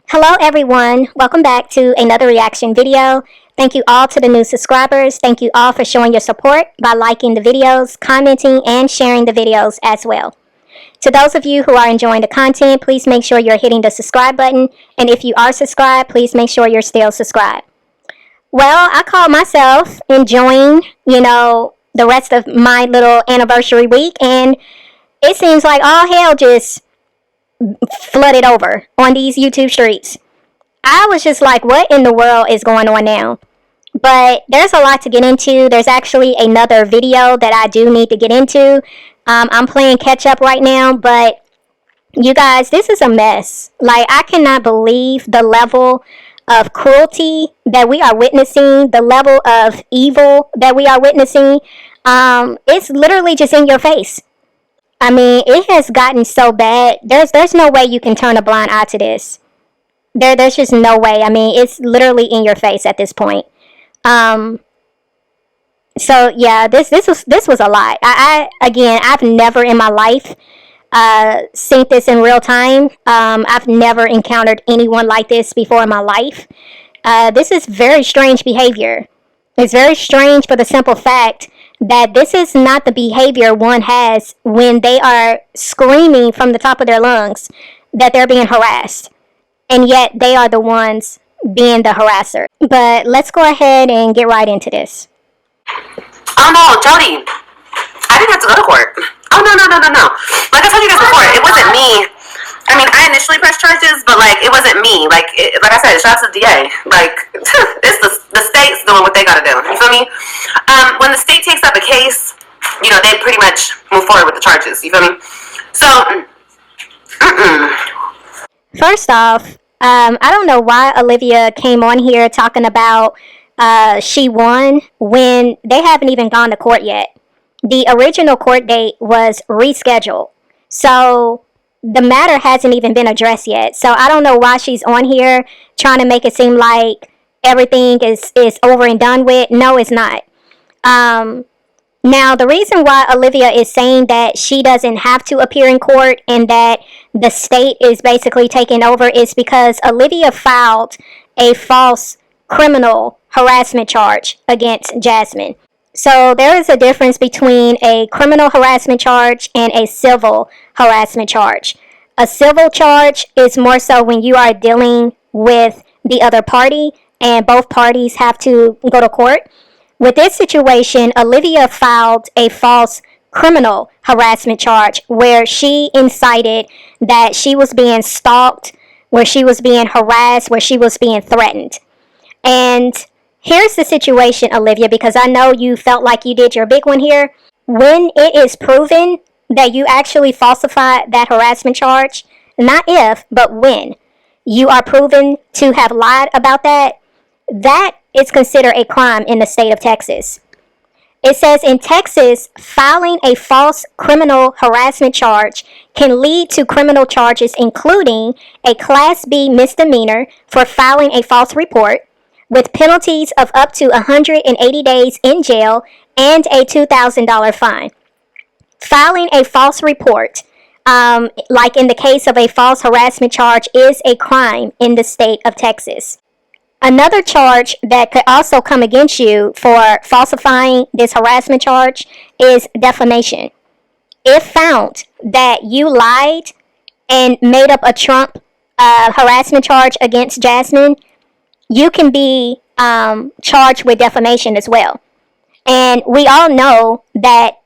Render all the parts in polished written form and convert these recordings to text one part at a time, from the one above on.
Hello everyone, welcome back to another reaction video. Thank you all to the new subscribers. Thank you all for showing your support by liking the videos, commenting, and sharing the videos as well. To those of you who are enjoying the content, please make sure you're hitting the subscribe button. And if you are subscribed, please make sure you're still subscribed. Well, I call myself enjoying, the rest of my little anniversary week, and it seems like all hell just flooded over on these YouTube streets. I was just like, what in the world is going on now? But there's a lot to get into. There's actually another video that I do need to get into. I'm playing catch up right now, but you guys, this is a mess. Like, I cannot believe the level of cruelty that we are witnessing, the level of evil that we are witnessing. It's literally just in your face. I mean, it has gotten so bad. There's no way you can turn a blind eye to this. There's just no way. I mean, it's literally in your face at this point. So yeah, this was a lot. I've never in my life seen this in real time. I've never encountered anyone like this before in my life. This is very strange behavior. It's very strange for the simple fact that this is not the behavior one has when they are screaming from the top of their lungs that they're being harassed. And yet they are the ones being the harasser. But let's go ahead and get right into this. Oh no, Jody, I didn't have to go to court. Oh no. Like I told you guys before, it wasn't me. I mean, I initially pressed charges, but like it wasn't me. Like I said, shout out to the DA. Like it's the state's doing what they gotta do. You feel me? When the state takes up a case, they pretty much move forward with the charges. You feel me? So, First off, I don't know why Olivia came on here talking about she won when they haven't even gone to court yet. The original court date was rescheduled. So the matter hasn't even been addressed yet. So I don't know why she's on here trying to make it seem like everything is over and done with. No, it's not. Now, the reason why Olivia is saying that she doesn't have to appear in court and that the state is basically taking over is because Olivia filed a false criminal harassment charge against Jasmine. So there is a difference between a criminal harassment charge and a civil harassment charge. A civil charge is more so when you are dealing with the other party and both parties have to go to court. With this situation, Olivia filed a false criminal harassment charge where she incited that she was being stalked, where she was being harassed, where she was being threatened. And here's the situation, Olivia, because I know you felt like you did your big one here. When it is proven that you actually falsified that harassment charge, not if, but when you are proven to have lied about that, that is considered a crime in the state of Texas. It says in Texas, filing a false criminal harassment charge can lead to criminal charges including a Class B misdemeanor for filing a false report, with penalties of up to 180 days in jail and a $2,000 fine. Filing a false report, like in the case of a false harassment charge, is a crime in the state of Texas. Another charge that could also come against you for falsifying this harassment charge is defamation. If found that you lied and made up a Trump harassment charge against Jasmine, you can be charged with defamation as well. And we all know that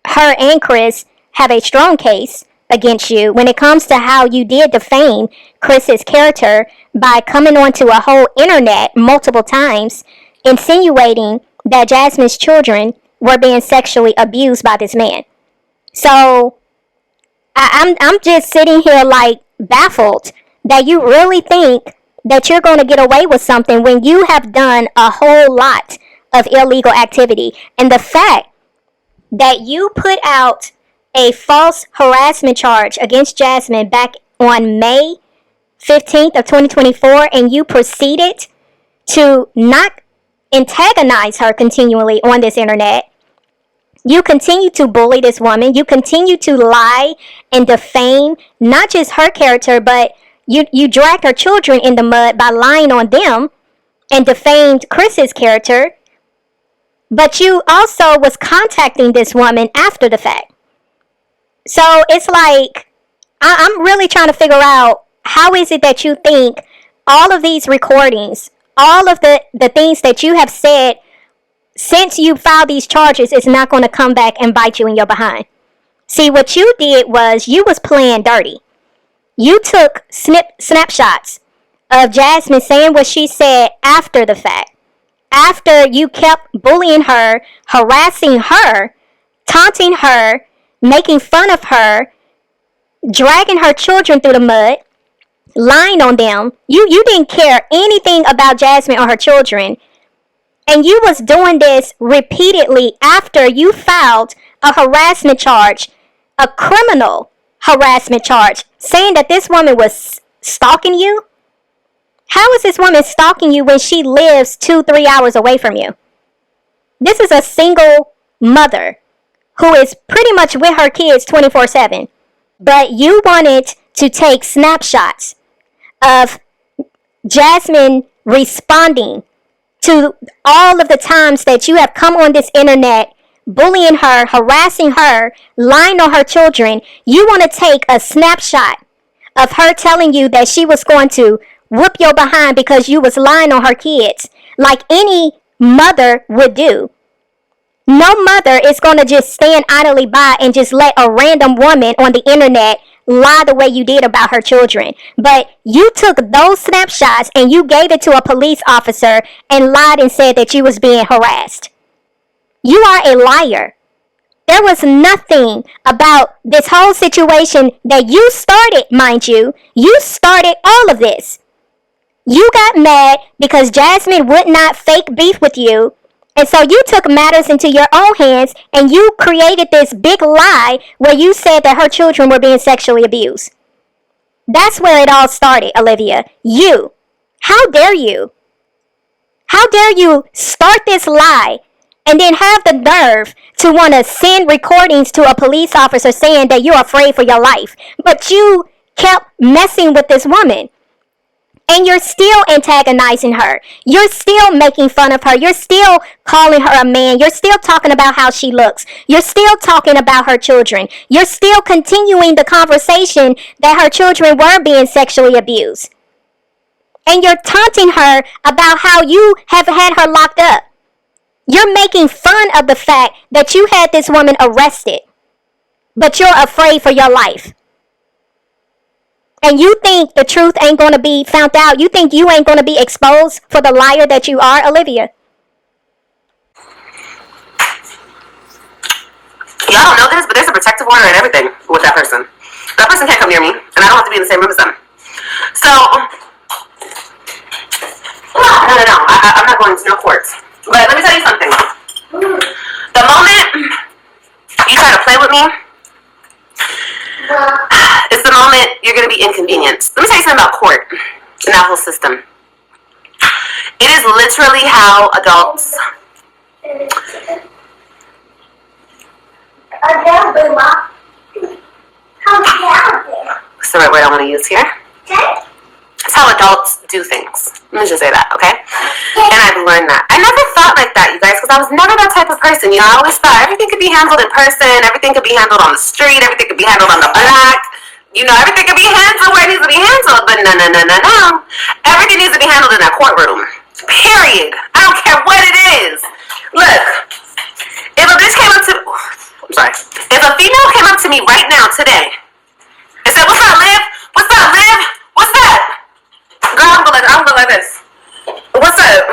her and Chris have a strong case against you when it comes to how you did defame Chris's character by coming onto a whole internet multiple times insinuating that Jasmine's children were being sexually abused by this man. So I'm just sitting here like baffled that you really think that you're going to get away with something when you have done a whole lot of illegal activity. And the fact that you put out a false harassment charge against Jasmine back on May 15th of 2024 and you proceeded to not antagonize her continually on this internet. You continue to bully this woman. You continue to lie and defame not just her character, but You dragged her children in the mud by lying on them and defamed Chris's character. But you also was contacting this woman after the fact. So it's like, I'm really trying to figure out, how is it that you think all of these recordings, all of the things that you have said since you filed these charges is not going to come back and bite you in your behind? See, what you did was you was playing dirty. You took snapshots of Jasmine saying what she said after the fact. After you kept bullying her, harassing her, taunting her, making fun of her, dragging her children through the mud, lying on them. You didn't care anything about Jasmine or her children. And you was doing this repeatedly after you filed a harassment charge, a criminal harassment charge, saying that this woman was stalking you. How is this woman stalking you when she lives 2-3 hours away from you? This is a single mother who is pretty much with her kids 24/7. But you wanted to take snapshots of Jasmine responding to all of the times that you have come on this internet, bullying her, harassing her, lying on her children. You want to take a snapshot of her telling you that she was going to whoop your behind because you was lying on her kids, like any mother would do. No mother is going to just stand idly by and just let a random woman on the internet lie the way you did about her children. But you took those snapshots and you gave it to a police officer and lied and said that you was being harassed. You are a liar. There was nothing about this whole situation that you started, mind you. You started all of this. You got mad because Jasmine would not fake beef with you. And so you took matters into your own hands and you created this big lie where you said that her children were being sexually abused. That's where it all started, Olivia. You. How dare you? How dare you start this lie and then have the nerve to want to send recordings to a police officer saying that you're afraid for your life. But you kept messing with this woman. And you're still antagonizing her. You're still making fun of her. You're still calling her a man. You're still talking about how she looks. You're still talking about her children. You're still continuing the conversation that her children were being sexually abused. And you're taunting her about how you have had her locked up. You're making fun of the fact that you had this woman arrested, but you're afraid for your life. And you think the truth ain't going to be found out? You think you ain't going to be exposed for the liar that you are, Olivia? Y'all don't know this, but there's a protective order and everything with that person. That person can't come near me, and I don't have to be in the same room as them. So, no. I'm not going to no courts. But let me tell you something. The moment you try to play with me, it's the moment you're going to be inconvenienced. Let me tell you something about court and that whole system. It is literally how adults... What's the right word I want to use here? It's how adults do things. Let me just say that, okay? And I've learned that. I never thought like that, you guys, because I was never that type of person. You know, I always thought everything could be handled in person, everything could be handled on the street, everything could be handled on the block. You know, everything could be handled where it needs to be handled. But no. Everything needs to be handled in that courtroom. Period. I don't care what it is. Look, if a bitch came up to... I'm sorry. If a female came up to me right now, today, and said, "What's up, Liv? What's up, Liv? What's that?" Girl, I'm going like this. What's up?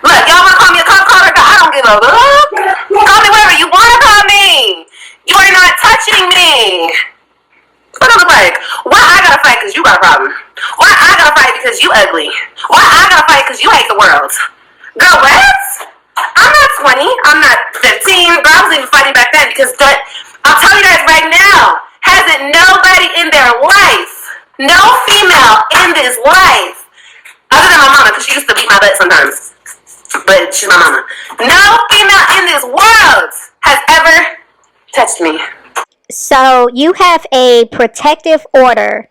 Look, y'all want to call me a cop car? I don't give a look. Call me whatever you want to call me. You are not touching me. What I look like? Why I gotta fight because you got a problem? Why I gotta fight because you ugly? Why I gotta fight because you hate the world? Girl, what? I'm not 20. I'm not 15. Girl, I was even fighting back then because I'll tell you guys right now, hasn't nobody in their life, no female in this life, other than my mama, because she used to beat my butt sometimes, but she's my mama. No female in this world has ever touched me. So you have a protective order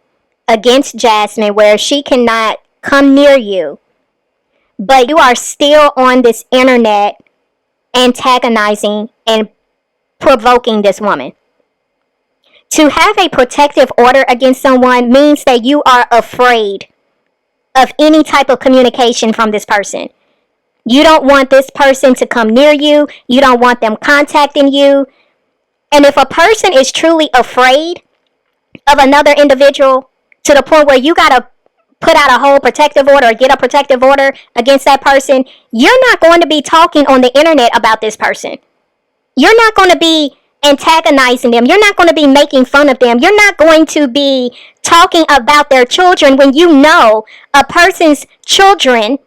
against Jasmine where she cannot come near you, but you are still on this internet antagonizing and provoking this woman. To have a protective order against someone means that you are afraid of any type of communication from this person. You don't want this person to come near you. You don't want them contacting you. And if a person is truly afraid of another individual to the point where you got to put out a whole protective order or get a protective order against that person, you're not going to be talking on the internet about this person. You're not going to be antagonizing them. You're not going to be making fun of them. You're not going to be talking about their children when you know a person's children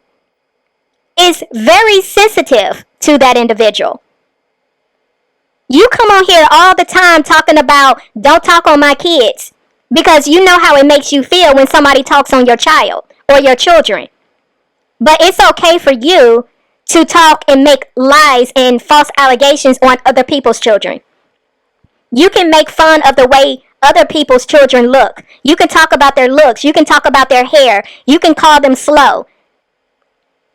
is very sensitive to that individual. You come on here all the time talking about don't talk on my kids because you know how it makes you feel when somebody talks on your child or your children. But it's okay for you to talk and make lies and false allegations on other people's children. You can make fun of the way other people's children look. You can talk about their looks. You can talk about their hair. You can call them slow.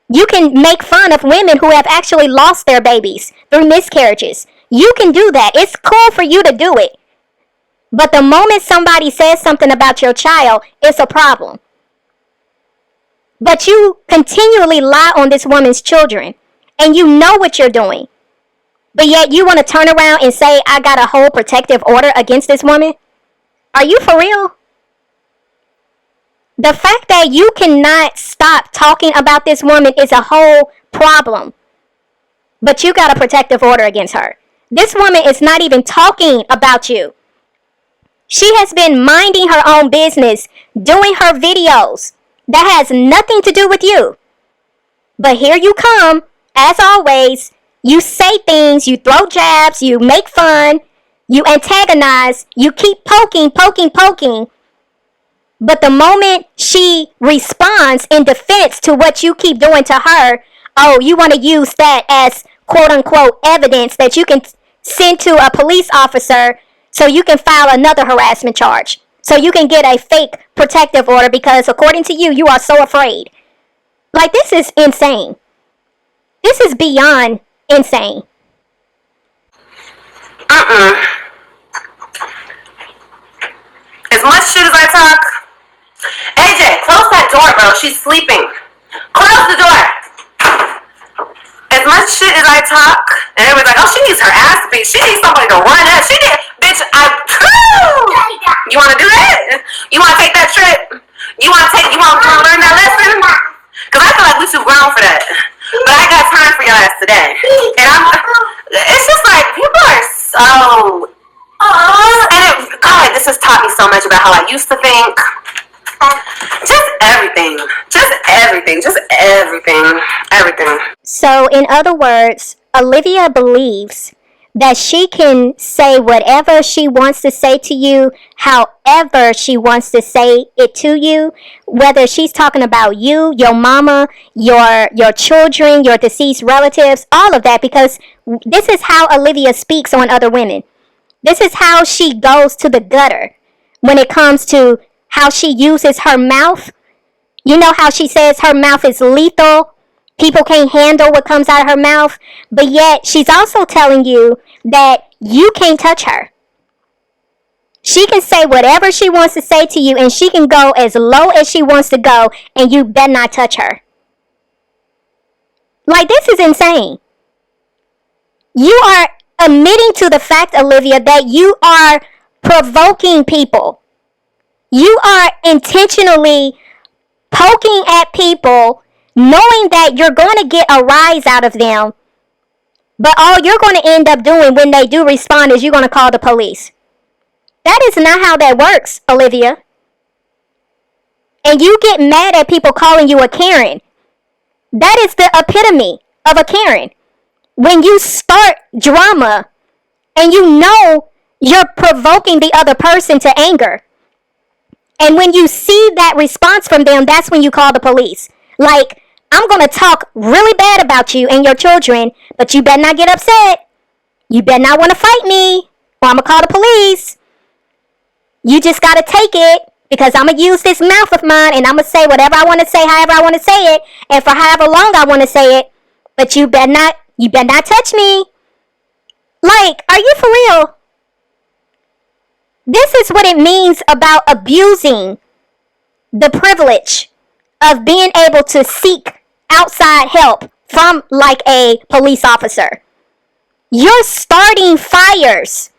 You can make fun of women who have actually lost their babies through miscarriages. You can do that. It's cool for you to do it. But the moment somebody says something about your child, it's a problem. But you continually lie on this woman's children, and you know what you're doing. But yet you want to turn around and say, I got a whole protective order against this woman? Are you for real? The fact that you cannot stop talking about this woman is a whole problem. But you got a protective order against her. This woman is not even talking about you. She has been minding her own business, doing her videos. That has nothing to do with you. But here you come, as always. You say things, you throw jabs, you make fun, you antagonize, you keep poking. But the moment she responds in defense to what you keep doing to her, oh, you want to use that as quote unquote evidence that you can send to a police officer so you can file another harassment charge. So you can get a fake protective order because according to you, you are so afraid. Like, this is insane. This is beyond insane. As much shit as I talk, AJ, close that door, bro. She's sleeping. Close the door. As much shit as I talk, and everybody's like, oh, she needs her ass beat. She needs somebody to run at. She needs, bitch, you want to do that? You want to take that trip? You want to learn that lesson? Because I feel like we too grown for that. But I got time for your ass today. And it's just like, people are so, God, this has taught me so much about how I used to think. Just everything. So, in other words, Olivia believes that she can say whatever she wants to say to you, however she wants to say it to you, whether she's talking about you, your mama, your children, your deceased relatives, all of that, because this is how Olivia speaks on other women. This is how she goes to the gutter when it comes to how she uses her mouth. You know how she says her mouth is lethal? People can't handle what comes out of her mouth. But yet, she's also telling you that you can't touch her. She can say whatever she wants to say to you, and she can go as low as she wants to go, and you better not touch her. Like, this is insane. You are admitting to the fact, Olivia, that you are provoking people. You are intentionally poking at people, knowing that you're going to get a rise out of them, but all you're going to end up doing when they do respond is you're going to call the police. That is not how that works, Olivia. And you get mad at people calling you a Karen. That is the epitome of a Karen. When you start drama and you know you're provoking the other person to anger. And when you see that response from them, that's when you call the police. Like, I'm going to talk really bad about you and your children, but you better not get upset. You better not want to fight me, or I'm going to call the police. You just got to take it. Because I'm going to use this mouth of mine and I'm going to say whatever I want to say, however I want to say it, and for however long I want to say it. But you better not touch me. Like, are you for real? This is what it means about abusing the privilege of being able to seek outside help from like a police officer. You're starting fires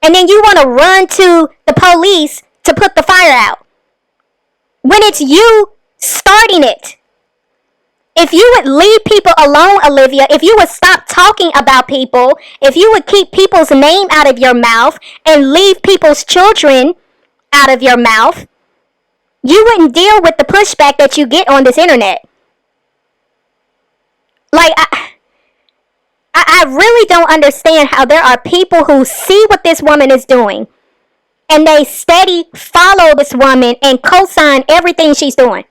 and then you want to run to the police to put the fire out when it's you starting it. If you would leave people alone, Olivia, if you would stop talking about people, if you would keep people's name out of your mouth and leave people's children out of your mouth, you wouldn't deal with the pushback that you get on this internet. Like, I really don't understand how there are people who see what this woman is doing and they steady follow this woman and co-sign everything she's doing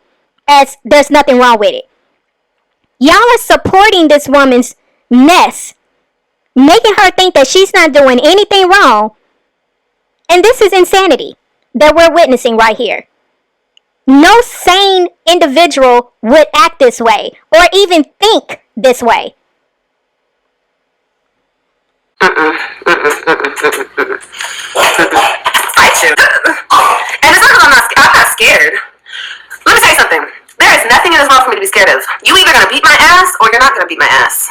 as there's nothing wrong with it. Y'all are supporting this woman's mess, making her think that she's not doing anything wrong. And this is insanity that we're witnessing right here. No sane individual would act this way or even think this way. Fight you. And it's not because I'm not scared. Let me tell you something. There is nothing in this world for me to be scared of. You either gonna beat my ass or you're not gonna beat my ass.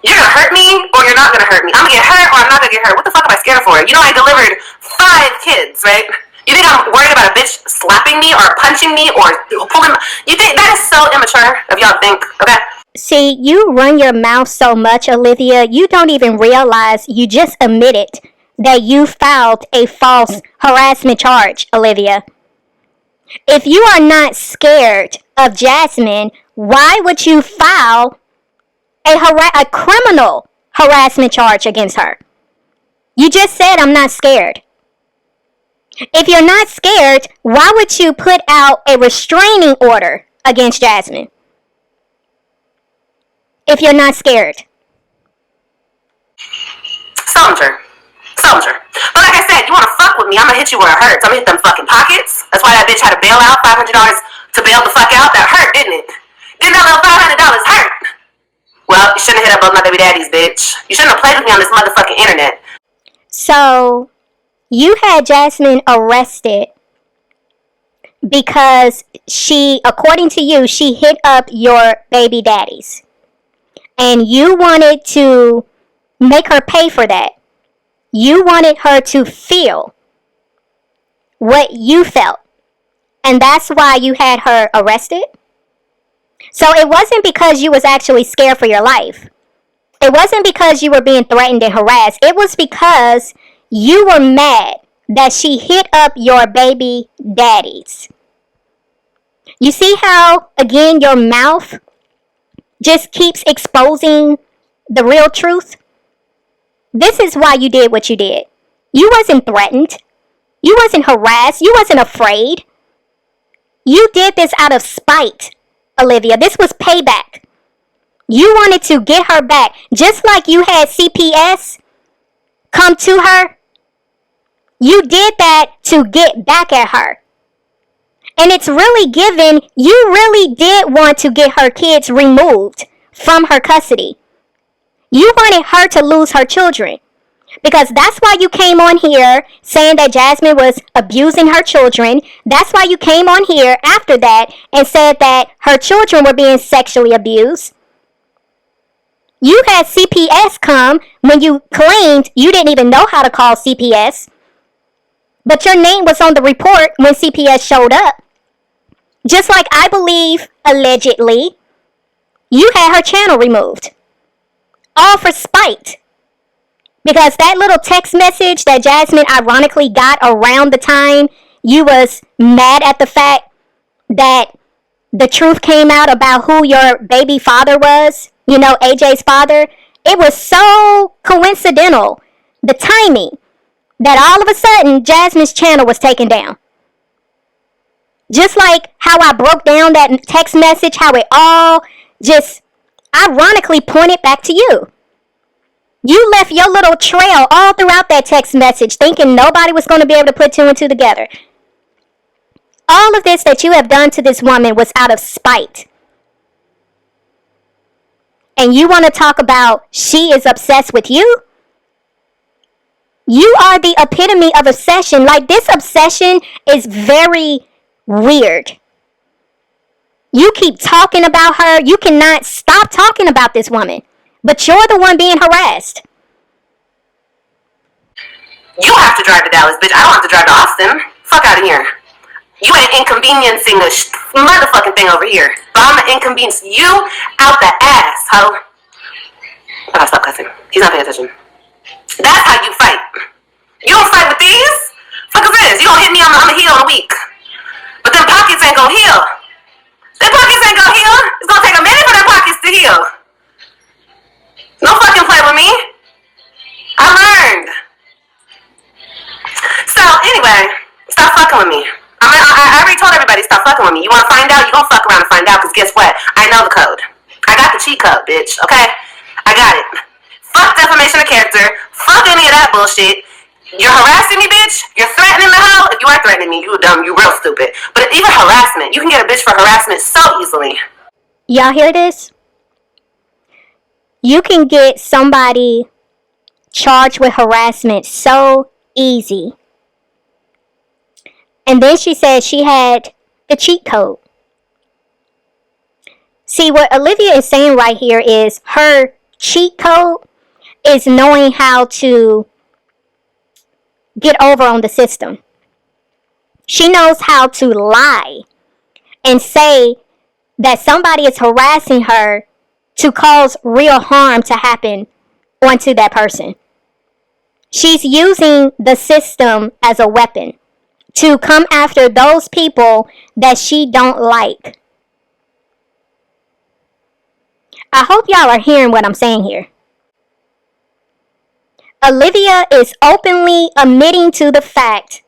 You're gonna hurt me or you're not gonna hurt me. I'm gonna get hurt or I'm not gonna get hurt. What the fuck am I scared for? You know I delivered 5 kids, right? You think I'm worried about a bitch slapping me or punching me or pulling? You think that is so immature of y'all to think, okay? See, you run your mouth so much, Olivia, you don't even realize you just admitted that you filed a false harassment charge, Olivia. If you are not scared of Jasmine, why would you file a criminal harassment charge against her? You just said, I'm not scared. If you're not scared, why would you put out a restraining order against Jasmine? If you're not scared. Soldier. But like I said, you want to fuck with me, I'm gonna hit you where it hurts. I'm gonna hit them fucking pockets. That's why that bitch had to bail out $500 to bail the fuck out. That hurt, didn't it? Didn't that little $500 hurt? Well, you shouldn't have hit up both my baby daddies, bitch. You shouldn't have played with me on this motherfucking internet. So, you had Jasmine arrested because she, according to you, she hit up your baby daddies. And you wanted to make her pay for that. You wanted her to feel what you felt. And that's why you had her arrested. So it wasn't because you was actually scared for your life. It wasn't because you were being threatened and harassed. It was because you were mad that she hit up your baby daddies. You see how, again, your mouth just keeps exposing the real truth? This is why you did what you did. You wasn't threatened. You wasn't harassed. You wasn't afraid. You did this out of spite, Olivia. This was payback. You wanted to get her back. Just like you had CPS come to her. You did that to get back at her. And it's really given, you really did want to get her kids removed from her custody. You wanted her to lose her children. Because that's why you came on here saying that Jasmine was abusing her children. That's why you came on here after that and said that her children were being sexually abused. You had CPS come when you claimed you didn't even know how to call CPS. But your name was on the report when CPS showed up. Just like I believe, allegedly, you had her channel removed. All for spite. Because that little text message that Jasmine ironically got around the time you was mad at the fact that the truth came out about who your baby father was, you know, AJ's father, it was so coincidental, the timing, that all of a sudden Jasmine's channel was taken down. Just like how I broke down that text message, how it all just ironically pointed back to you. You left your little trail all throughout that text message thinking nobody was going to be able to put 2 and 2 together. All of this that you have done to this woman was out of spite. And you want to talk about she is obsessed with you? You are the epitome of obsession. Like, this obsession is very weird. You keep talking about her. You cannot stop talking about this woman. But you're the one being harassed. You have to drive to Dallas, bitch. I don't have to drive to Austin. Fuck out of here. You ain't inconveniencing a motherfucking thing over here. But I'm gonna inconvenience you out the ass, ho. I gotta stop cussing. He's not paying attention. That's how you fight. You don't fight with these? Fuck is this? You gonna hit me, I'ma heal in a week. But them pockets ain't gonna heal. Them pockets ain't gonna heal. It's gonna take a minute for them pockets to heal. Don't fucking play with me. I learned. So, anyway, stop fucking with me. I already told everybody stop fucking with me. You wanna find out? You gonna fuck around and find out, because guess what? I know the code. I got the cheat code, bitch, okay? I got it. Fuck defamation of character. Fuck any of that bullshit. You're harassing me, bitch. You're threatening the hoe. If you are threatening me, you dumb. You real stupid. But even harassment, you can get a bitch for harassment so easily. Y'all hear this? You can get somebody charged with harassment so easy. And then she said she had the cheat code. See, what Olivia is saying right here is her cheat code is knowing how to get over on the system. She knows how to lie and say that somebody is harassing her to cause real harm to happen onto that person. She's using the system as a weapon to come after those people that she don't like. I hope y'all are hearing what I'm saying here. Olivia is openly admitting to the fact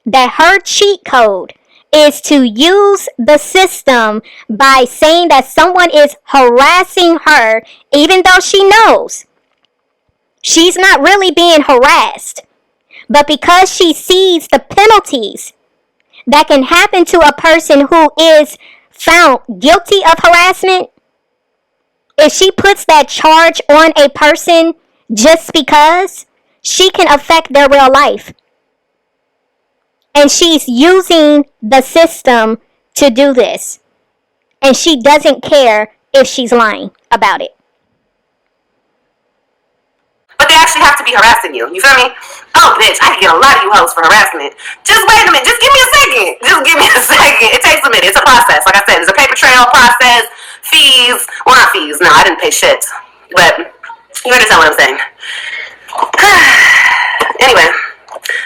that her cheat code is to use the system by saying that someone is harassing her, even though she knows she's not really being harassed. But because she sees the penalties that can happen to a person who is found guilty of harassment, if she puts that charge on a person just because, she can affect their real life. And she's using the system to do this. And she doesn't care if she's lying about it. But they actually have to be harassing you. You feel me? Oh, bitch, I can get a lot of you hoes for harassment. Just wait a minute. Just give me a second. Just give me a second. It takes a minute. It's a process. Like I said, it's a paper trail process. Fees. Well, not fees. No, I didn't pay shit. But you understand what I'm saying. Anyway,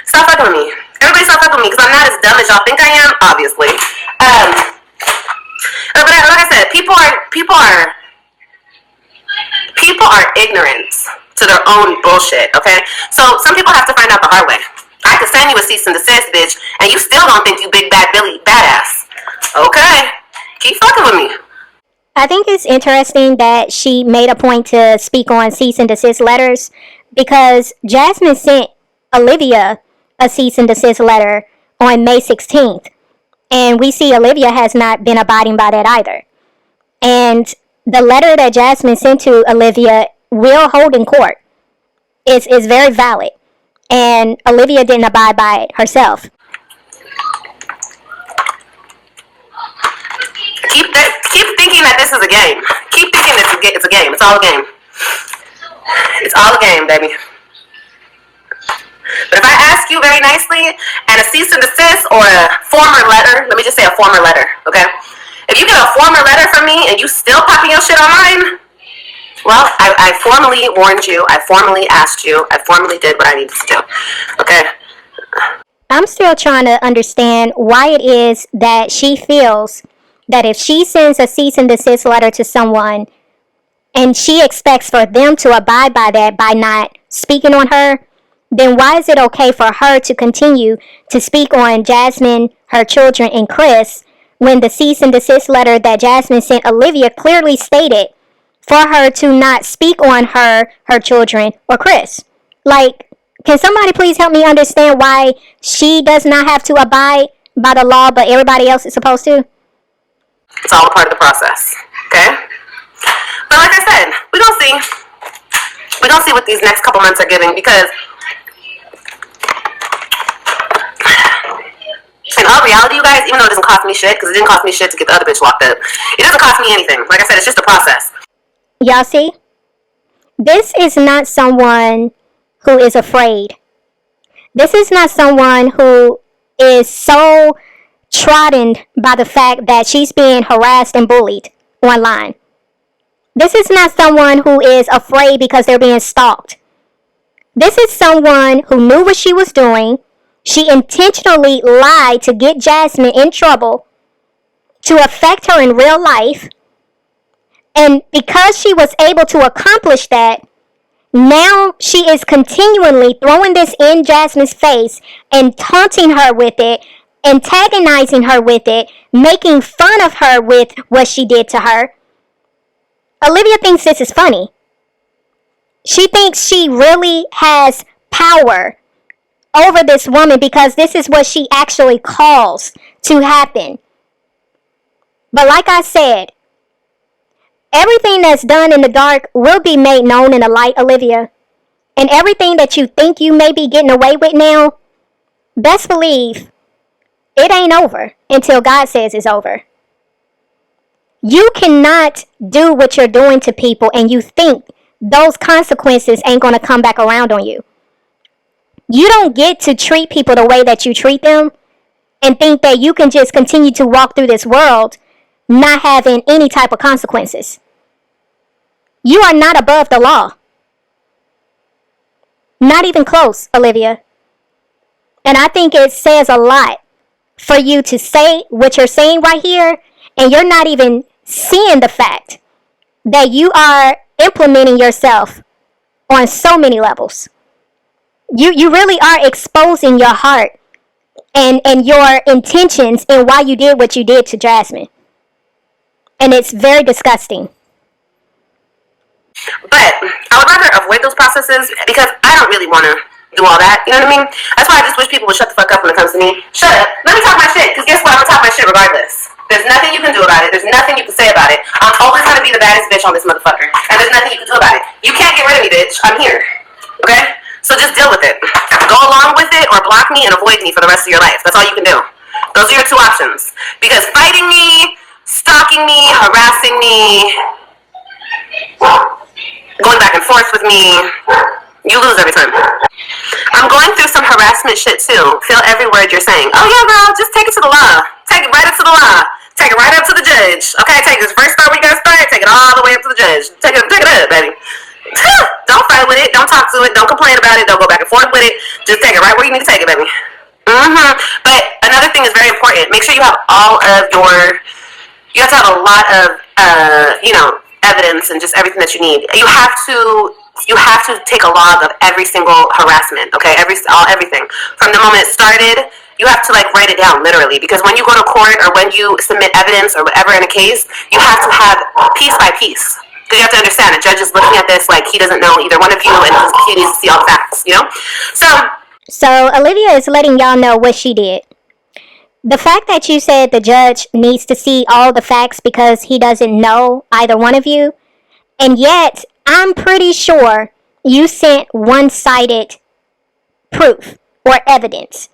stop fucking with me. Everybody stop fucking with me, because I'm not as dumb as y'all think I am, obviously. But like I said, people are ignorant to their own bullshit, okay? So some people have to find out the hard way. I could send you a cease and desist, bitch, and you still don't think you big bad Billy badass. Okay, keep fucking with me. I think it's interesting that she made a point to speak on cease and desist letters, because Jasmine sent Olivia a cease and desist letter on May 16th. And we see Olivia has not been abiding by that either. And the letter that Jasmine sent to Olivia will hold in court. It's very valid. And Olivia didn't abide by it herself. Keep thinking that this is a game. Keep thinking it's a game. It's all a game. It's all a game, baby. But if I ask you very nicely, and a cease and desist or a former letter, let me just say a former letter, okay? If you get a former letter from me and you still popping your shit online, well, I formally warned you, I formally asked you, I formally did what I needed to do, okay? I'm still trying to understand why it is that she feels that if she sends a cease and desist letter to someone and she expects for them to abide by that by not speaking on her, then why is it okay for her to continue to speak on Jasmine, her children, and Chris when the cease and desist letter that Jasmine sent Olivia clearly stated for her to not speak on her children, or Chris? Like, can somebody please help me understand why she does not have to abide by the law, but everybody else is supposed to? It's all a part of the process. Okay? But like I said, we're gonna see. We're gonna see what these next couple months are giving, because in all reality, you guys, even though it doesn't cost me shit, because it didn't cost me shit to get the other bitch locked up, it doesn't cost me anything. Like I said, it's just a process. Y'all see? This is not someone who is afraid. This is not someone who is so trodden by the fact that she's being harassed and bullied online. This is not someone who is afraid because they're being stalked. This is someone who knew what she was doing. She intentionally lied to get Jasmine in trouble, to affect her in real life. And because she was able to accomplish that, now she is continually throwing this in Jasmine's face and taunting her with it, antagonizing her with it, making fun of her with what she did to her. Olivia thinks this is funny. She thinks she really has power over this woman because this is what she actually calls to happen. But like I said, everything that's done in the dark will be made known in the light, Olivia. And everything that you think you may be getting away with now, best believe it ain't over until God says it's over. You cannot do what you're doing to people and you think those consequences ain't going to come back around on you. You don't get to treat people the way that you treat them and think that you can just continue to walk through this world not having any type of consequences. You are not above the law. Not even close, Olivia. And I think it says a lot for you to say what you're saying right here, and you're not even seeing the fact that you are implementing yourself on so many levels. You really are exposing your heart and your intentions in why you did what you did to Jasmine. And it's very disgusting. But I would rather avoid those processes because I don't really want to do all that. You know what I mean? That's why I just wish people would shut the fuck up when it comes to me. Shut up. Let me talk my shit. Because guess what? I'm going to talk my shit regardless. There's nothing you can do about it. There's nothing you can say about it. I'm always going to be the baddest bitch on this motherfucker. And there's nothing you can do about it. You can't get rid of me, bitch. I'm here. Okay? So just deal with it. Go along with it or block me and avoid me for the rest of your life. That's all you can do. Those are your two options. Because fighting me, stalking me, harassing me, going back and forth with me, you lose every time. I'm going through some harassment shit too. Feel every word you're saying. Oh yeah, girl, just take it to the law. Take it right up to the law. Take it right up to the judge. Okay, take this first start we gotta start. Take it all the way up to the judge. Take it up, baby. Don't fight with it. Don't talk to it. Don't complain about it. Don't go back and forth with it. Just take it right where you need to take it, baby. But another thing is very important. Make sure you have all of your. You have to have a lot of, evidence and just everything that you need. You have to take a log of every single harassment. Okay, everything from the moment it started. You have to write it down literally, because when you go to court or when you submit evidence or whatever in a case, you have to have piece by piece. Because you have to understand, a judge is looking at this like he doesn't know either one of you, and he needs to see all the facts. So Olivia is letting y'all know what she did. The fact that you said the judge needs to see all the facts because he doesn't know either one of you, and yet I'm pretty sure you sent one-sided proof or evidence.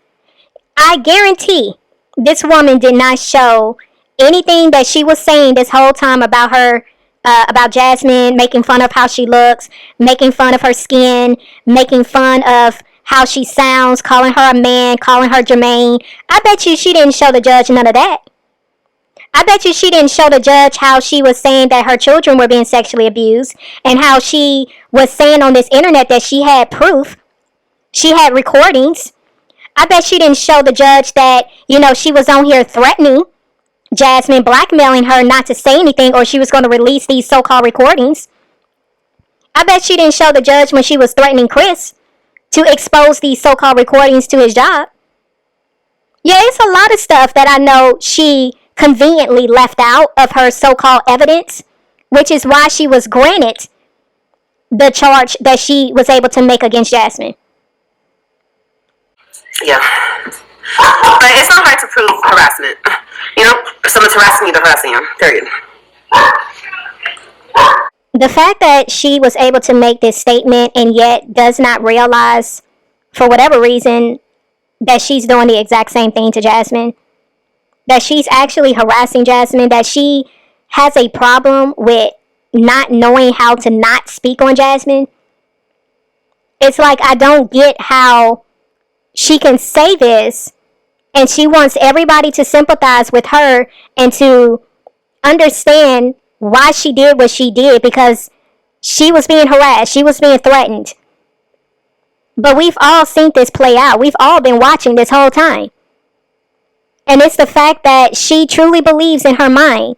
I guarantee this woman did not show anything that she was saying this whole time about her, about Jasmine, making fun of how she looks, making fun of her skin, making fun of how she sounds, calling her a man, calling her Jermaine. I bet you she didn't show the judge none of that. I bet you she didn't show the judge how she was saying that her children were being sexually abused and how she was saying on this internet that she had proof. She had recordings. I bet she didn't show the judge that, she was on here threatening Jasmine, blackmailing her not to say anything or she was going to release these so-called recordings. I bet she didn't show the judge when she was threatening Chris to expose these so-called recordings to his job. Yeah, it's a lot of stuff that I know she conveniently left out of her so-called evidence, which is why she was granted the charge that she was able to make against Jasmine. Yeah. But it's not hard to prove harassment. You know, if someone's harassing you, they're harassing you. Period. The fact that she was able to make this statement and yet does not realize, for whatever reason, that she's doing the exact same thing to Jasmine, that she's actually harassing Jasmine, that she has a problem with not knowing how to not speak on Jasmine. It's like, I don't get how she can say this and she wants everybody to sympathize with her and to understand why she did what she did, because she was being harassed, she was being threatened. But we've all seen this play out. We've all been watching this whole time. And it's the fact that she truly believes in her mind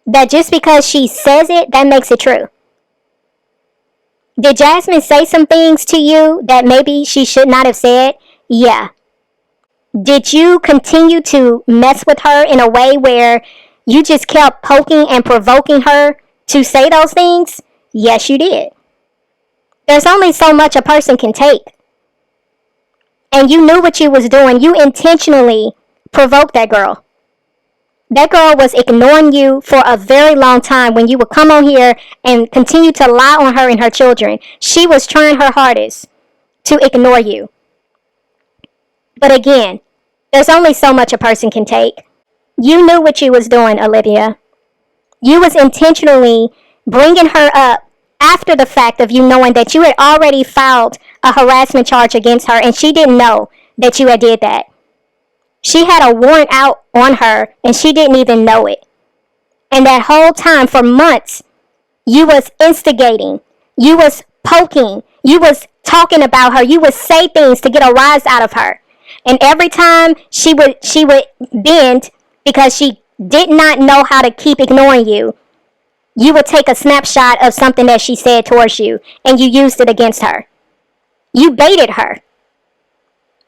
that just because she says it, that makes it true. Did Jasmine say some things to you that maybe she should not have said? Yeah. Did you continue to mess with her in a way where you just kept poking and provoking her to say those things? Yes, you did. There's only so much a person can take. And you knew what you was doing. You intentionally provoked that girl. That girl was ignoring you for a very long time when you would come on here and continue to lie on her and her children. She was trying her hardest to ignore you. But again, there's only so much a person can take. You knew what you was doing, Olivia. You was intentionally bringing her up after the fact of you knowing that you had already filed a harassment charge against her and she didn't know that you had did that. She had a warrant out on her and she didn't even know it. And that whole time for months, you was instigating, you was poking, you was talking about her, you would say things to get a rise out of her. And every time she would bend because she did not know how to keep ignoring you, you would take a snapshot of something that she said towards you and you used it against her. You baited her.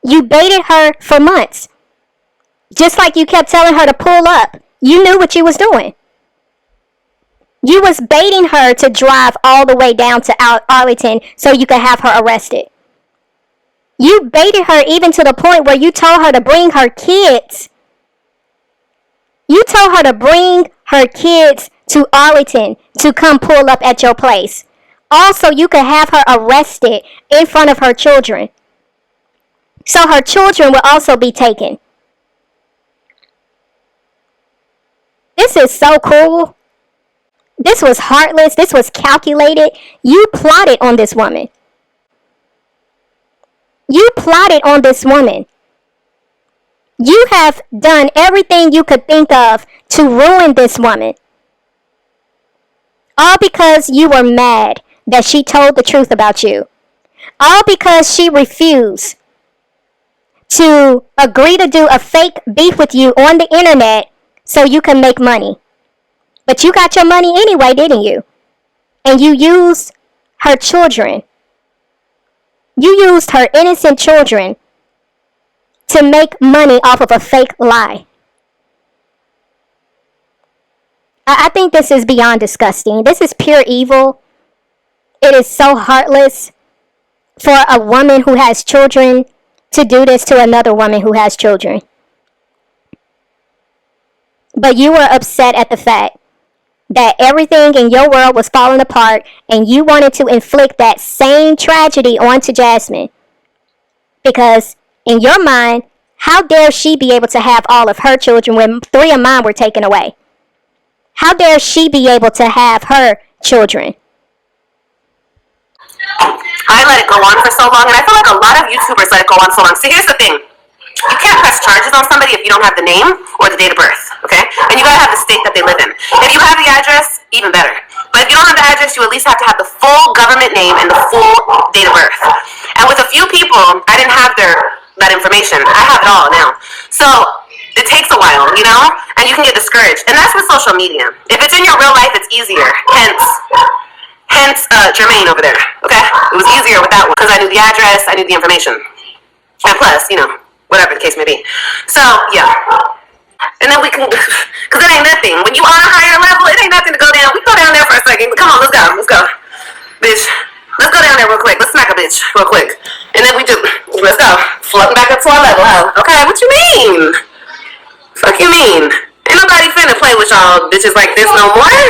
You baited her for months. Just like you kept telling her to pull up. You knew what you was doing. You was baiting her to drive all the way down to Arlington so you could have her arrested. You baited her even to the point where you told her to bring her kids. You told her to bring her kids to Arlington to come pull up at your place. Also, you could have her arrested in front of her children. So her children will also be taken. This is so cruel. This was heartless. This was calculated. You plotted on this woman. You plotted on this woman. You have done everything you could think of to ruin this woman. All because you were mad that she told the truth about you. All because she refused to agree to do a fake beef with you on the internet so you can make money. But you got your money anyway, didn't you? And you used her children. You used her innocent children to make money off of a fake lie. I think this is beyond disgusting. This is pure evil. It is so heartless for a woman who has children to do this to another woman who has children. But you were upset at the fact that everything in your world was falling apart and you wanted to inflict that same tragedy onto Jasmine. Because in your mind, how dare she be able to have all of her children when 3 of mine were taken away? How dare she be able to have her children? I let it go on for so long, and I feel like a lot of YouTubers let it go on so long. See, here's the thing. You can't press charges on somebody if you don't have the name or the date of birth, okay? And you gotta have the state that they live in. If you have the address, even better. But if you don't have the address, you at least have to have the full government name and the full date of birth. And with a few people, I didn't have that information. I have it all now. So it takes a while, you know? And you can get discouraged. And that's with social media. If it's in your real life, it's easier. Hence, Jermaine over there, okay? It was easier with that one because I knew the address, I knew the information. And plus, you know, whatever the case may be. So, yeah. And then we can, because it ain't nothing. When you on a higher level, it ain't nothing to go down. We go down there for a second. Come on, let's go. Bitch, let's go down there real quick. Let's smack a bitch real quick. And then let's go. Floating back up to our level, huh? Okay, what you mean? mean? Ain't nobody finna play with y'all bitches like this no more.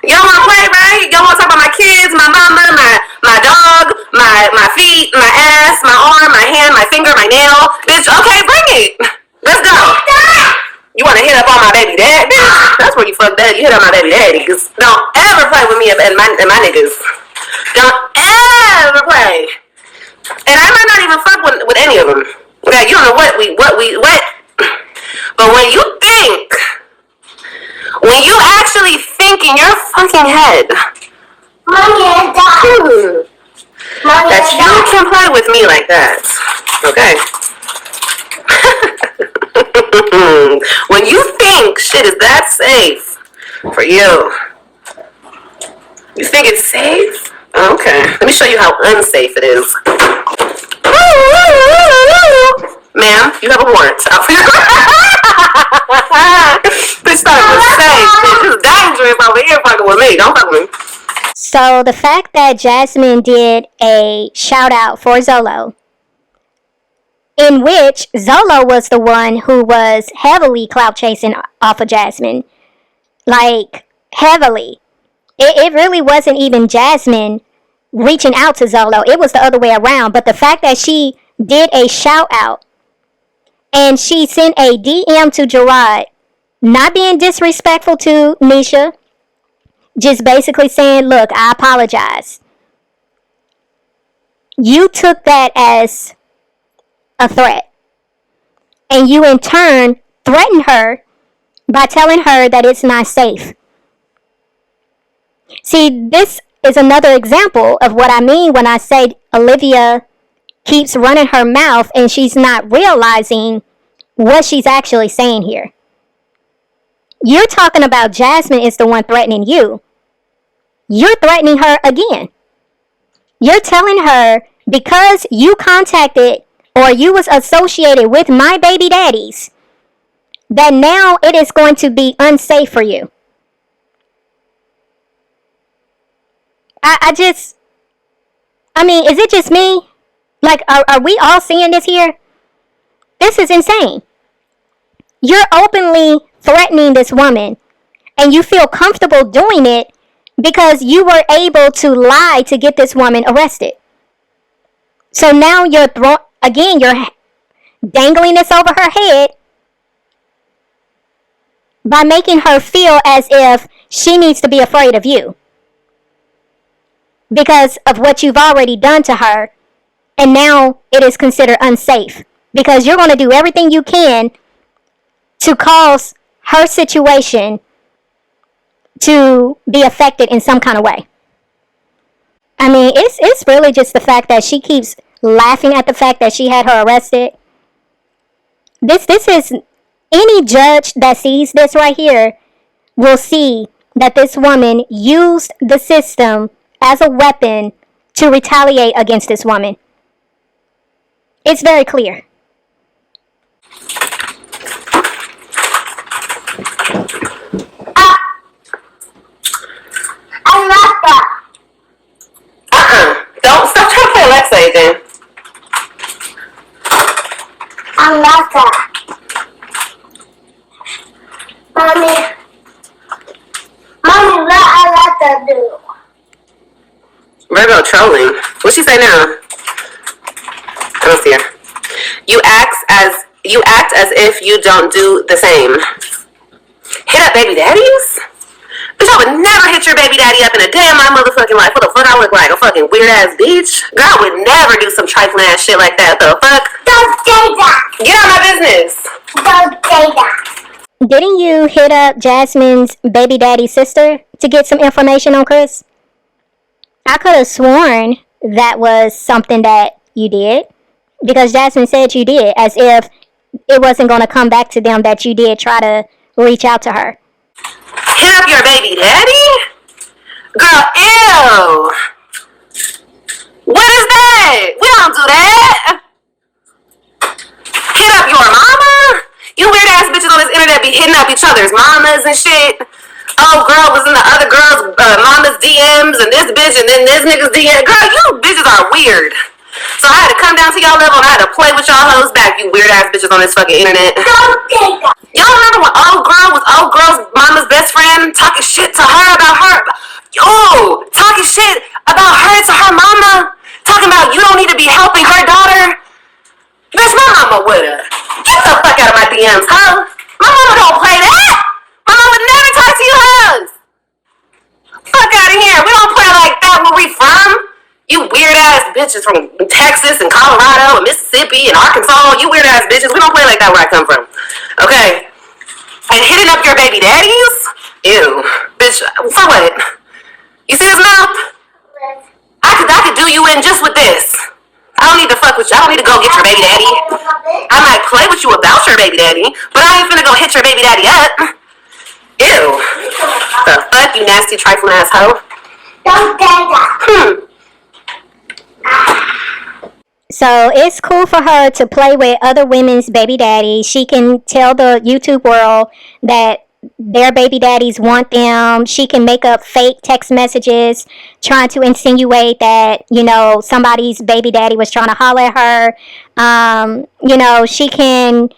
Y'all wanna play, right? Y'all wanna talk about my kids, my mama, my dog, my feet, my ass, my arm, my hand, my finger, my nail. Bitch, okay, bring it. Let's go. You wanna hit up on my baby dad? Bitch, that's where you fuck that. You hit up my baby daddy. Cause don't ever play with me and my niggas. Don't ever play. And I might not even fuck with any of them. Yeah, you don't know what. But when you actually think in your fucking head that you can play with me like that, okay? When you think shit is that safe for you, you think it's safe? Okay, let me show you how unsafe it is. Ma'am, you have a warrant out for your Bitch thought it was safe. Bitch, it's dangerous over here fucking with me. Don't fuck with me. So the fact that Jasmine did a shout out for Zolo, in which Zolo was the one who was heavily clout chasing off of Jasmine. Like, heavily. It really wasn't even Jasmine reaching out to Zolo. It was the other way around. But the fact that she did a shout out and she sent a DM to Gerard, not being disrespectful to Nisha, just basically saying, look, I apologize. You took that as a threat. And you in turn threatened her by telling her that it's not safe. See, this is another example of what I mean when I say Olivia keeps running her mouth and she's not realizing what she's actually saying here. You're talking about Jasmine is the one threatening you. You're threatening her again. You're telling her because you contacted or you was associated with my baby daddies that now it is going to be unsafe for you. I mean, is it just me? Like, are we all seeing this here? This is insane. You're openly threatening this woman, and you feel comfortable doing it because you were able to lie to get this woman arrested. So now you're dangling this over her head by making her feel as if she needs to be afraid of you because of what you've already done to her, and now it is considered unsafe because you're going to do everything you can to cause her situation to be affected in some kind of way. I mean, it's really just the fact that she keeps laughing at the fact that she had her arrested. This is, any judge that sees this right here will see that this woman used the system as a weapon to retaliate against this woman. It's very clear. I love that. Don't stop trying to play Alexa again. I love that. Mommy, what Alexa do? Virgo trolling. What'd she say now? I don't see her. You act as if you don't do the same. Hit up baby daddies? Bitch, I would never hit your baby daddy up in a day of my motherfucking life. What the fuck I look like? A fucking weird ass bitch? Girl, I would never do some trifling ass shit like that. The fuck? Don't say that. Get out of my business. Don't say that. Didn't you hit up Jasmine's baby daddy's sister to get some information on Chris? I could have sworn that was something that you did because Jasmine said you did, as if it wasn't going to come back to them that you did try to reach out to her. Hit up your baby daddy? Girl, ew. What is that? We don't do that. Hit up your mama? You weird ass bitches on this internet be hitting up each other's mamas and shit. Oh, girl was in the other girl's mama's DMs and this bitch and then this nigga's DM. Girl, you bitches are weird. So I had to come down to y'all level and I had to play with y'all hoes back, you weird ass bitches on this fucking internet. Don't say that. Y'all remember when old girl's mama's best friend talking shit to her about her? Yo, talking shit about her to her mama? Talking about you don't need to be helping her daughter? Bitch, my mama would've. Get the fuck out of my DMs, huh? My mama don't play that. My mama would never talk to you hoes. Fuck out of here. We don't play like that where we from. You weird ass bitches from Texas and Colorado and Mississippi and Arkansas. You weird ass bitches. We don't play like that where I come from. Okay? And hitting up your baby daddies? Ew. Bitch, for what? You see his mouth? I could do you in just with this. I don't need to fuck with you. I don't need to go get your baby daddy. I might play with you about your baby daddy, but I ain't finna go hit your baby daddy up. Ew. The fuck, you nasty trifling asshole. Don't say that. So it's cool for her to play with other women's baby daddies. She can tell the YouTube world that their baby daddies want them. She can make up fake text messages trying to insinuate that, you know, somebody's baby daddy was trying to holler at her. You know, she can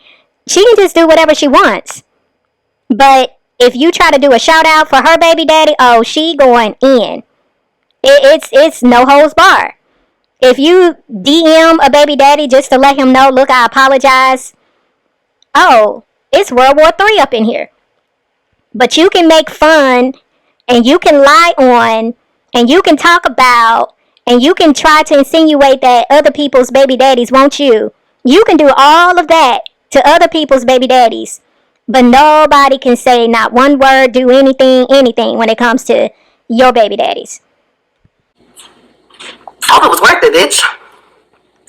just do whatever she wants. But if you try to do a shout out for her baby daddy, oh, she going in. It's no holds bar. If you DM a baby daddy just to let him know, look, I apologize. Oh, it's World War III up in here. But you can make fun, and you can lie on, and you can talk about, and you can try to insinuate that other people's baby daddies want you. You can do all of that to other people's baby daddies. But nobody can say not one word, do anything when it comes to your baby daddies. Hope it was worth it, bitch.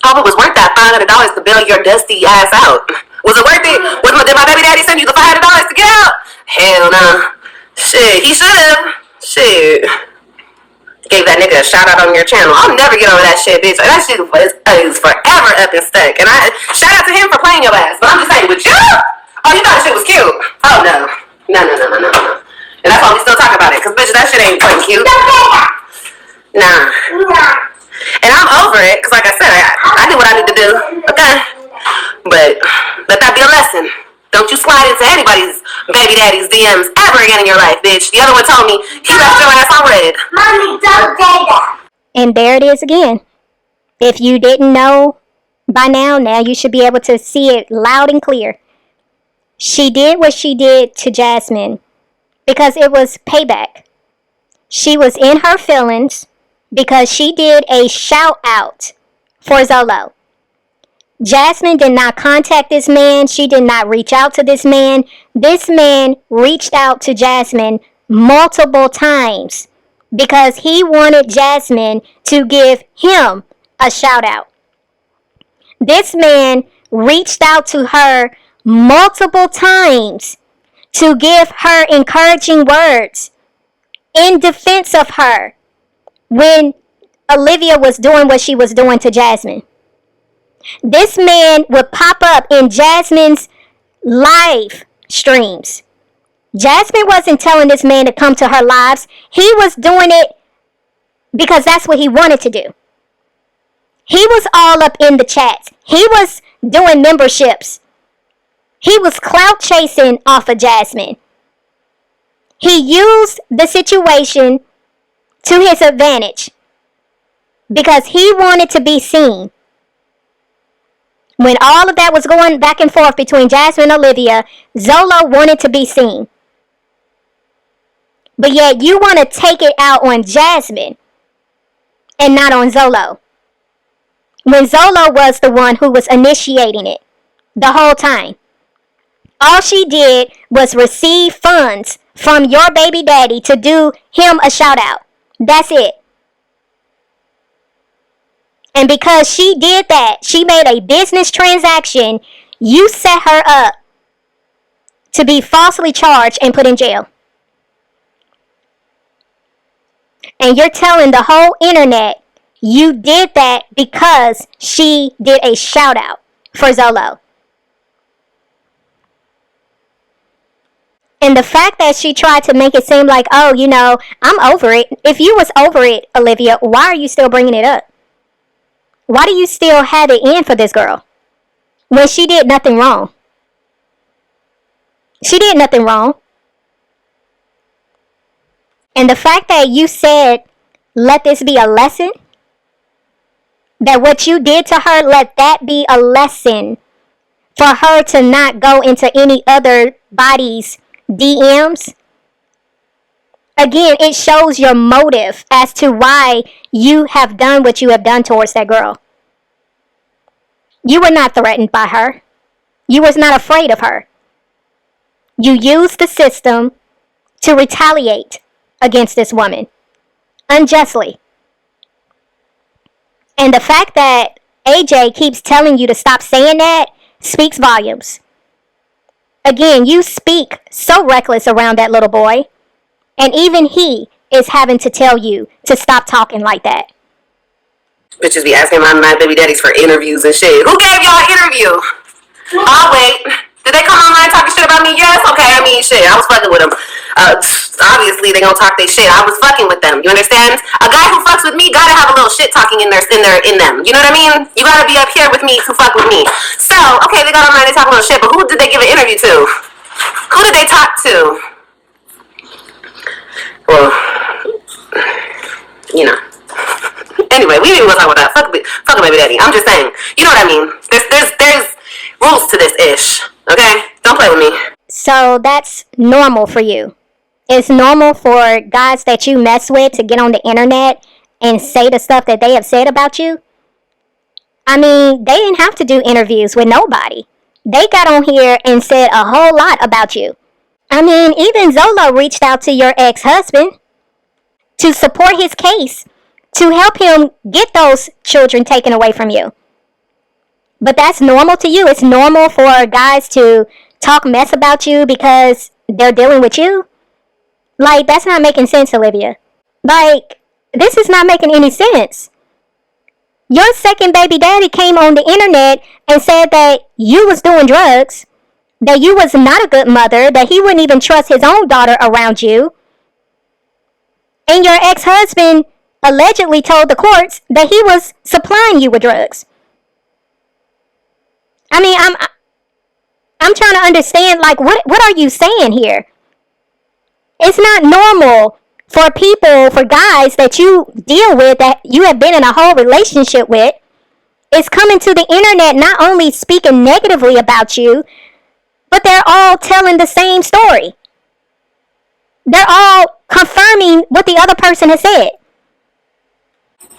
Hope it was worth that $500 to bail your dusty ass out. Was it worth it? Did my baby daddy send you the $500 to get out? Hell no. Shit, he should've. Shit. Gave that nigga a shout out on your channel. I'll never get over that shit, bitch. That shit is forever up and stuck. And I shout out to him for playing your ass. But I'm just saying, with you? Oh, you thought the shit was cute? Oh no. No. And that's why we still talk about it. Cause bitch, that shit ain't fucking cute. Nah. And I'm over it, because like I said, I do what I need to do, okay? But let that be a lesson. Don't you slide into anybody's baby daddy's DMs ever again in your life, bitch. The other one told me he left your ass on red. Mommy, don't say that. And there it is again. If you didn't know by now you should be able to see it loud and clear. She did what she did to Jasmine because it was payback. She was in her feelings because she did a shout out for Zolo. Jasmine did not contact this man. She did not reach out to this man. This man reached out to Jasmine multiple times because he wanted Jasmine to give him a shout out. This man reached out to her multiple times to give her encouraging words in defense of her when Olivia was doing what she was doing to Jasmine. This man would pop up in Jasmine's live streams. Jasmine wasn't telling this man to come to her lives. He was doing it because that's what he wanted to do. He was all up in the chats. He was doing memberships. He was clout chasing off of Jasmine. He used the situation to his advantage because he wanted to be seen. When all of that was going back and forth between Jasmine and Olivia, Zolo wanted to be seen. But yet you want to take it out on Jasmine and not on Zolo. When Zolo was the one who was initiating it the whole time. All she did was receive funds from your baby daddy to do him a shout out. That's it. And because she did that, she made a business transaction, you set her up to be falsely charged and put in jail. And you're telling the whole internet you did that because she did a shout out for Zolo. And the fact that she tried to make it seem like, oh, you know, I'm over it. If you was over it, Olivia, why are you still bringing it up? Why do you still have it in for this girl when she did nothing wrong? She did nothing wrong. And the fact that you said, let this be a lesson, that what you did to her, let that be a lesson for her to not go into any other body's DMs. Again, it shows your motive as to why you have done what you have done towards that girl. You were not threatened by her. You was not afraid of her. You used the system to retaliate against this woman unjustly. And the fact that AJ keeps telling you to stop saying that speaks volumes. Again, you speak so reckless around that little boy. And even he is having to tell you to stop talking like that. Bitches be asking my baby daddies for interviews and shit. Who gave y'all an interview? I'll wait. Did they come online talking shit about me? Yes. Okay. I mean, shit. I was fucking with them. Obviously, they gonna talk their shit. I was fucking with them. You understand? A guy who fucks with me gotta have a little shit talking in them. You know what I mean? You gotta be up here with me to fuck with me. So, okay, they got online. They talk a little shit, but who did they give an interview to? Who did they talk to? Well, you know. Anyway, we didn't even talk about that. Fuck a baby daddy. I'm just saying. You know what I mean? There's rules to this ish. Okay? Don't play with me. So that's normal for you. It's normal for guys that you mess with to get on the internet and say the stuff that they have said about you. I mean, they didn't have to do interviews with nobody. They got on here and said a whole lot about you. I mean, even Zola reached out to your ex-husband to support his case, to help him get those children taken away from you. But that's normal to you. It's normal for guys to talk mess about you because they're dealing with you. Like, that's not making sense, Olivia. Like, this is not making any sense. Your second baby daddy came on the internet and said that you was doing drugs, that you was not a good mother, that he wouldn't even trust his own daughter around you. And your ex-husband allegedly told the courts that he was supplying you with drugs. I mean, I'm trying to understand, like, what are you saying here? It's not normal for people, for guys that you deal with, that you have been in a whole relationship with, is coming to the internet not only speaking negatively about you, but they're all telling the same story. They're all confirming what the other person has said.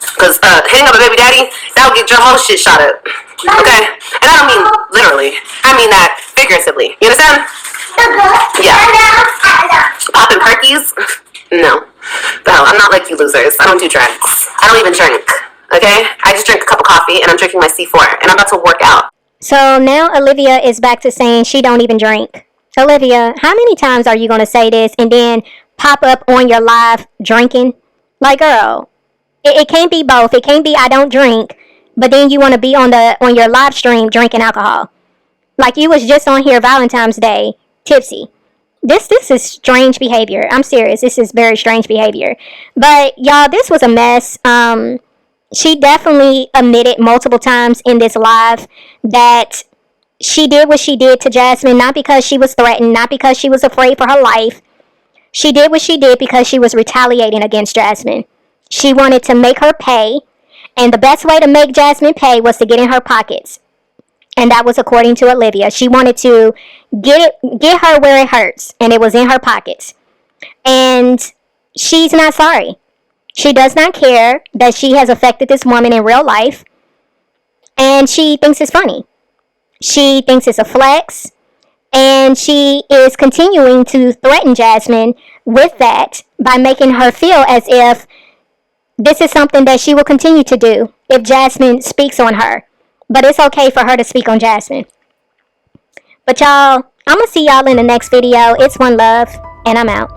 Because hitting up a baby daddy, that would get your whole shit shot up. Okay? And I don't mean literally. I mean that figuratively. You understand? Yeah. Popping perkies? No. No, I'm not like you losers. I don't do drugs. I don't even drink. Okay? I just drink a cup of coffee and I'm drinking my C4. And I'm about to work out. So now Olivia is back to saying she don't even drink. Olivia, how many times are you going to say this and then pop up on your live drinking? Like, girl, it can't be both. It can't be I don't drink, but then you want to be on your live stream drinking alcohol. Like you was just on here Valentine's Day, tipsy. This is strange behavior. I'm serious. This is very strange behavior. But y'all, this was a mess. She definitely admitted multiple times in this live that she did what she did to Jasmine, not because she was threatened, not because she was afraid for her life. She did what she did because she was retaliating against Jasmine. She wanted to make her pay, and the best way to make Jasmine pay was to get in her pockets. And that was according to Olivia. She wanted to get her where it hurts, and it was in her pockets. And she's not sorry. She does not care that she has affected this woman in real life, and she thinks it's funny. She thinks it's a flex, and she is continuing to threaten Jasmine with that by making her feel as if this is something that she will continue to do if Jasmine speaks on her. But it's okay for her to speak on Jasmine. But y'all, I'm going to see y'all in the next video. It's OneLove, and I'm out.